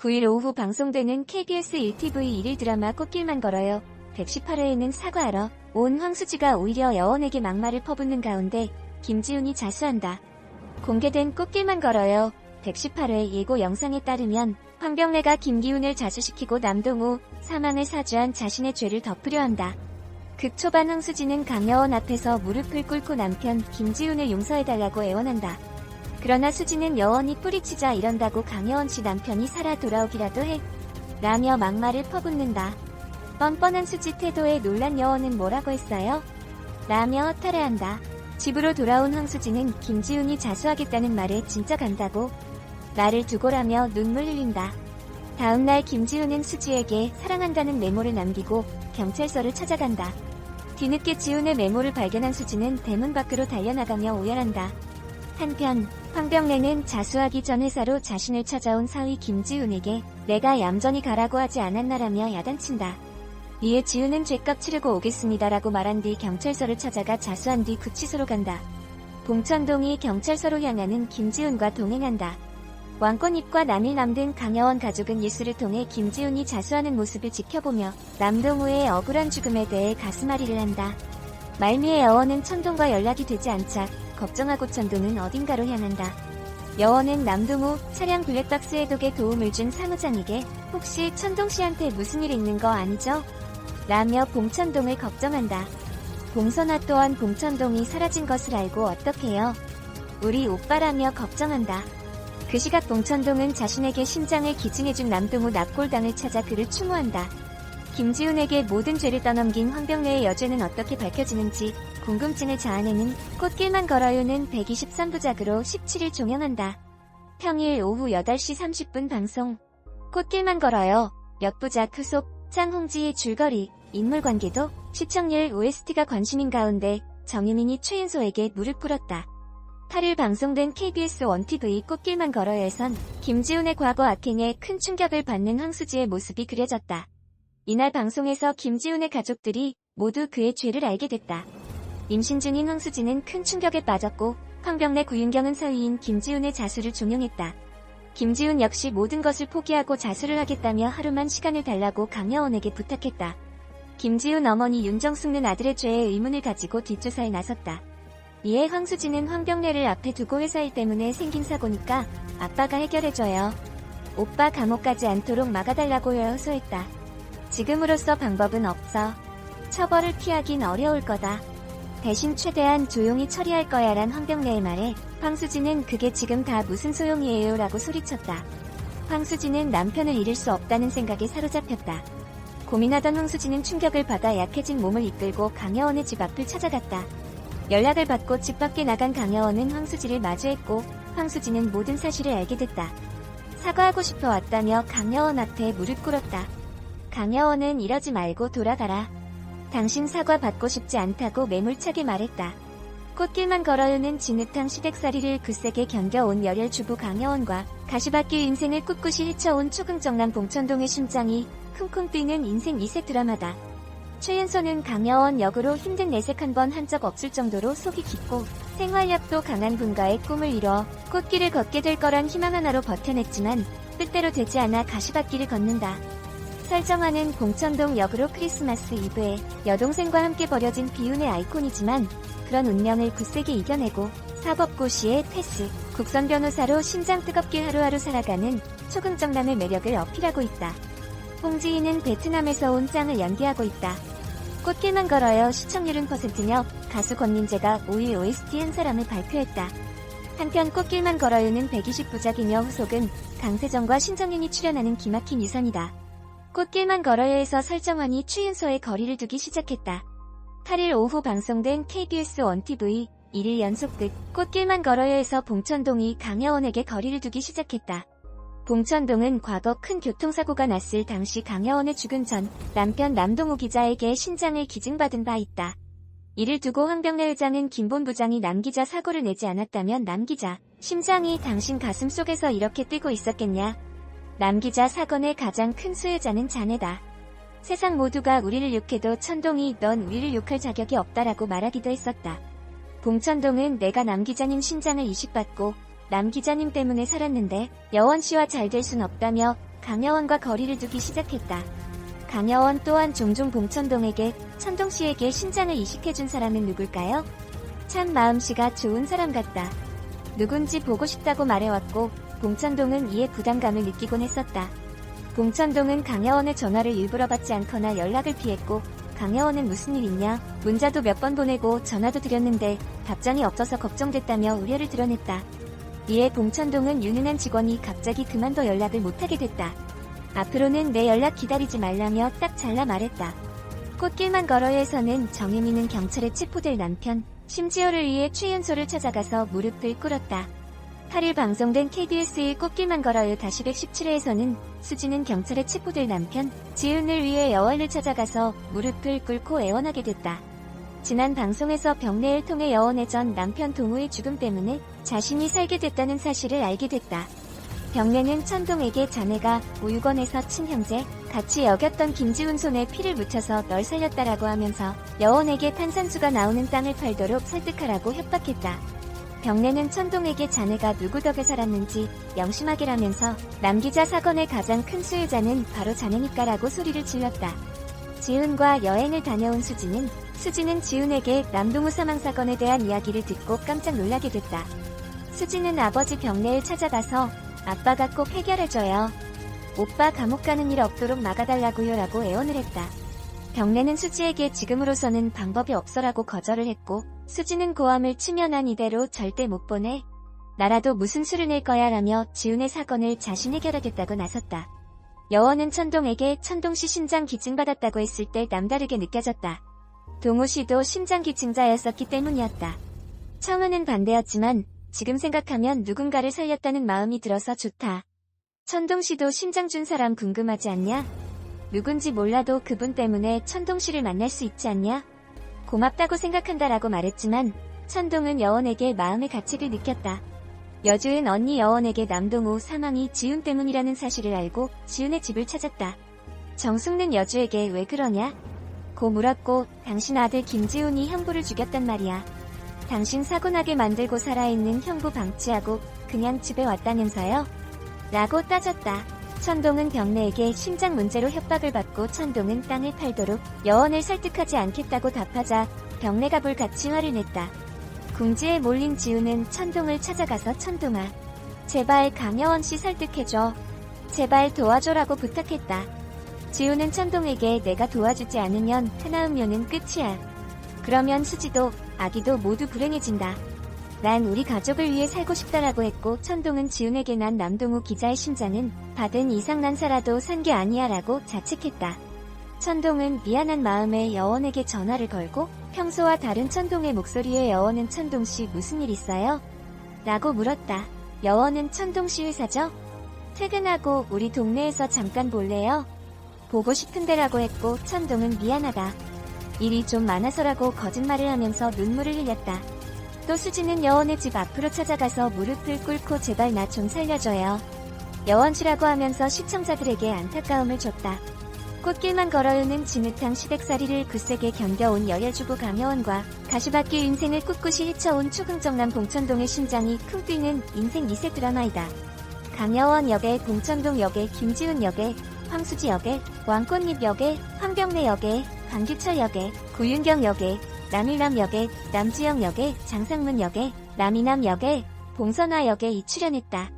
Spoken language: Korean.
9일 오후 방송되는 KBS 1TV 1일 드라마 꽃길만 걸어요 118회에는 사과하러 온 황수지가 오히려 여원에게 막말을 퍼붓는 가운데 김지훈이 자수한다. 공개된 꽃길만 걸어요 118회 예고 영상에 따르면 황병래가 김기훈을 자수시키고 남동우 사망을 사주한 자신의 죄를 덮으려 한다. 극 초반 황수지는 강여원 앞에서 무릎을 꿇고 남편 김지훈을 용서해달라고 애원한다. 그러나 수지는 여원이 뿌리치자 이런다고 강여원 씨 남편이 살아 돌아오기라도 해 라며 막말을 퍼붓는다. 뻔뻔한 수지 태도에 놀란 여원은 뭐라고 했어요? 라며 허탈해한다. 집으로 돌아온 황수지는 김지훈이 자수하겠다는 말에 진짜 간다고? 나를 두고라며 눈물 흘린다. 다음날 김지훈은 수지에게 사랑한다는 메모를 남기고 경찰서를 찾아간다. 뒤늦게 지훈의 메모를 발견한 수지는 대문 밖으로 달려나가며 오열한다. 한편 황병래는 자수하기 전 회사로 자신을 찾아온 사위 김지훈에게 내가 얌전히 가라고 하지 않았나라며 야단친다. 이에 지훈은 죄값 치르고 오겠습니다라고 말한 뒤 경찰서를 찾아가 자수한 뒤 구치소로 간다. 봉천동이 경찰서로 향하는 김지훈과 동행한다. 왕권입과 남일남 등 강여원 가족은 뉴스를 통해 김지훈이 자수하는 모습을 지켜보며 남동우의 억울한 죽음에 대해 가슴앓이를 한다. 말미에 여원은 천동과 연락이 되지 않자 걱정하고 천동은 어딘가로 향한다. 여원은 남동우 차량 블랙박스 해독에 도움을 준 사무장에게 혹시 천동씨한테 무슨 일 있는 거 아니죠? 라며 봉천동을 걱정한다. 봉선아 또한 봉천동이 사라진 것을 알고 어떡해요? 우리 오빠라며 걱정한다. 그 시각 봉천동은 자신에게 심장을 기증해준 남동우 납골당을 찾아 그를 추모한다. 김지훈에게 모든 죄를 떠넘긴 황병래의 여죄는 어떻게 밝혀지는지 궁금증을 자아내는 꽃길만 걸어요는 123부작으로 17일 종영한다. 평일 오후 8시 30분 방송. 꽃길만 걸어요. 몇 부작 후속, 짱홍지의 줄거리, 인물관계도 시청률 OST가 관심인 가운데 정유민이 최윤소에게 무릎 꿇었다. 8일 방송된 KBS 1TV 꽃길만 걸어요에선 김지훈의 과거 악행에 큰 충격을 받는 황수지의 모습이 그려졌다. 이날 방송에서 김지훈의 가족들이 모두 그의 죄를 알게 됐다. 임신 중인 황수지는 큰 충격에 빠졌고 황병래 구윤경은 사위인 김지훈의 자수를 종용했다. 김지훈 역시 모든 것을 포기하고 자수를 하겠다며 하루만 시간을 달라고 강여원에게 부탁했다. 김지훈 어머니 윤정숙는 아들의 죄에 의문을 가지고 뒷조사에 나섰다. 이에 황수지는 황병래를 앞에 두고 회사 일 때문에 생긴 사고니까 아빠가 해결해줘요. 오빠 감옥 가지 않도록 막아달라고요 호소했다. 지금으로서 방법은 없어. 처벌을 피하긴 어려울 거다. 대신 최대한 조용히 처리할 거야 란 황병래의 말에 황수지는 그게 지금 다 무슨 소용이에요 라고 소리쳤다. 황수지는 남편을 잃을 수 없다는 생각에 사로잡혔다. 고민하던 황수지는 충격을 받아 약해진 몸을 이끌고 강여원의 집 앞을 찾아갔다. 연락을 받고 집 밖에 나간 강여원은 황수지를 마주했고 황수지는 모든 사실을 알게 됐다. 사과하고 싶어 왔다며 강여원 앞에 무릎 꿇었다. 강여원은 이러지 말고 돌아가라. 당신 사과 받고 싶지 않다고 매몰차게 말했다. 꽃길만 걸어요는 진흙탕 시댁살이를 굳세게 견뎌온 열혈 주부 강여원과 가시밭길 인생을 꿋꿋이 헤쳐온 초긍정남 봉천동의 심장이 쿵쿵 뛰는 인생 2세 드라마다. 최윤소는 강여원 역으로 힘든 내색 한 번 한 적 없을 정도로 속이 깊고 생활력도 강한 분과의 꿈을 이뤄 꽃길을 걷게 될 거란 희망 하나로 버텨냈지만 뜻대로 되지 않아 가시밭길을 걷는다. 설정화는 봉천동 역으로 크리스마스 이브에 여동생과 함께 버려진 비운의 아이콘이지만 그런 운명을 굳세게 이겨내고 사법고시에 패스, 국선 변호사로 심장 뜨겁게 하루하루 살아가는 초긍정남의 매력을 어필하고 있다. 홍지희는 베트남에서 온 짱을 연기하고 있다. 꽃길만 걸어요 시청률은 %며 가수 권민재가 5위 OST 한 사람을 발표했다. 한편 꽃길만 걸어요는 120부작이며 후속은 강세정과 신정윤이 출연하는 기막힌 유선이다. 꽃길만 걸어요에서 설정환이 최윤소의 거리를 두기 시작했다. 8일 오후 방송된 KBS 1TV 1일 연속극 꽃길만 걸어요에서 봉천동이 강여원에게 거리를 두기 시작했다. 봉천동은 과거 큰 교통사고가 났을 당시 강여원의 죽음 전 남편 남동우 기자에게 신장을 기증받은 바 있다. 이를 두고 황병래 회장은 김본 부장이 남 기자 사고를 내지 않았다면 남 기자 심장이 당신 가슴 속에서 이렇게 뛰고 있었겠냐. 남 기자 사건의 가장 큰 수혜자는 자네다. 세상 모두가 우리를 욕해도 천동이 넌 우리를 욕할 자격이 없다라고 말하기도 했었다. 봉천동은 내가 남 기자님 신장을 이식받고 남 기자님 때문에 살았는데 여원 씨와 잘 될 순 없다며 강여원과 거리를 두기 시작했다. 강여원 또한 종종 봉천동에게, 천동씨에게 신장을 이식해준 사람은 누굴까요? 참 마음씨가 좋은 사람 같다. 누군지 보고 싶다고 말해왔고 봉천동은 이에 부담감을 느끼곤 했었다. 봉천동은 강여원의 전화를 일부러 받지 않거나 연락을 피했고 강여원은 무슨 일 있냐, 문자도 몇 번 보내고 전화도 드렸는데 답장이 없어서 걱정됐다며 우려를 드러냈다. 이에 봉천동은 유능한 직원이 갑자기 그만둬 연락을 못하게 됐다. 앞으로는 내 연락 기다리지 말라며 딱 잘라 말했다. 꽃길만 걸어요에서는 정혜민은 경찰에 체포될 남편 심지어를 위해 최윤소를 찾아가서 무릎을 꿇었다. 8일 방송된 KBS1 꽃길만 걸어요 다시 117회에서는 수지는 경찰에 체포될 남편 지훈을 위해 여원을 찾아가서 무릎을 꿇고 애원하게 됐다. 지난 방송에서 병례를 통해 여원의 전 남편 동우의 죽음 때문에 자신이 살게 됐다는 사실을 알게 됐다. 병례는 천동에게 자네가 우유건에서 친형제 같이 여겼던 김지훈 손에 피를 묻혀서 널 살렸다라고 하면서 여원에게 탄산수가 나오는 땅을 팔도록 설득하라고 협박했다. 병례는 천동에게 자네가 누구 덕에 살았는지 명심하게라면서 남기자 사건의 가장 큰 수혜자는 바로 자네니까라고 소리를 질렀다. 지훈과 여행을 다녀온 수지는 지훈에게 남동우 사망 사건에 대한 이야기를 듣고 깜짝 놀라게 됐다. 수지는 아버지 병례를 찾아가서 아빠가 꼭 해결해줘요. 오빠 감옥 가는 일 없도록 막아달라고요 라고 애원을 했다. 병례는 수지에게 지금으로서는 방법이 없어라고 거절을 했고 수지는 고함을 치며 난 이대로 절대 못 보내. 나라도 무슨 수를 낼 거야 라며 지훈의 사건을 자신 해결하겠다고 나섰다. 여원은 천동에게 천동씨 심장 기증받았다고 했을 때 남다르게 느껴졌다. 동우씨도 심장 기증자였었기 때문이었다. 처음에는 반대였지만 지금 생각하면 누군가를 살렸다는 마음이 들어서 좋다. 천동씨도 심장 준 사람 궁금하지 않냐? 누군지 몰라도 그분 때문에 천동씨를 만날 수 있지 않냐? 고맙다고 생각한다라고 말했지만 천동은 여원에게 마음의 가책을 느꼈다. 여주은 언니 여원에게 남동우 사망이 지훈 때문이라는 사실을 알고 지훈의 집을 찾았다. 정숙는 여주에게 왜 그러냐? 고 물었고 당신 아들 김지훈이 형부를 죽였단 말이야. 당신 사고나게 만들고 살아있는 형부 방치하고 그냥 집에 왔다면서요? 라고 따졌다. 천동은 병례에게 심장 문제로 협박을 받고 천동은 땅을 팔도록 여원을 설득하지 않겠다고 답하자 병례가 불같이 화를 냈다. 궁지에 몰린 지훈은 천동을 찾아가서 천동아, 제발 강여원씨 설득해줘. 제발 도와줘라고 부탁했다. 지훈은 천동에게 내가 도와주지 않으면 하나음료는 끝이야. 그러면 수지도 아기도 모두 불행해진다. 난 우리 가족을 위해 살고 싶다라고 했고 천동은 지훈에게 난 남동우 기자의 심장은 받은 이상 난 살아도 산 게 아니야 라고 자책했다. 천동은 미안한 마음에 여원에게 전화를 걸고 평소와 다른 천동의 목소리에 여원은 천동씨 무슨 일 있어요? 라고 물었다. 여원은 천동씨 회사죠? 퇴근하고 우리 동네에서 잠깐 볼래요? 보고 싶은데라고 했고 천동은 미안하다. 일이 좀 많아서라고 거짓말을 하면서 눈물을 흘렸다. 또 수지는 여원의 집 앞으로 찾아가서 무릎을 꿇고 제발 나 좀 살려줘요. 여원씨라고 하면서 시청자들에게 안타까움을 줬다. 꽃길만 걸어요는 진흙탕 시댁살이를 굳세게 견뎌온 여열주부 강여원과 가시밭길 인생을 꿋꿋이 헤쳐온 초긍정남 봉천동의 심장이 쿵 뛰는 인생 2세 드라마이다. 강여원 역에 봉천동 역에 김지훈 역에 황수지 역에 왕꽃잎 역에 황병래 역에 강규철 역에 구윤경 역에 남일남 역에 남지영 역에 장상문 역에 남이남 역에 봉선화 역에 출연했다.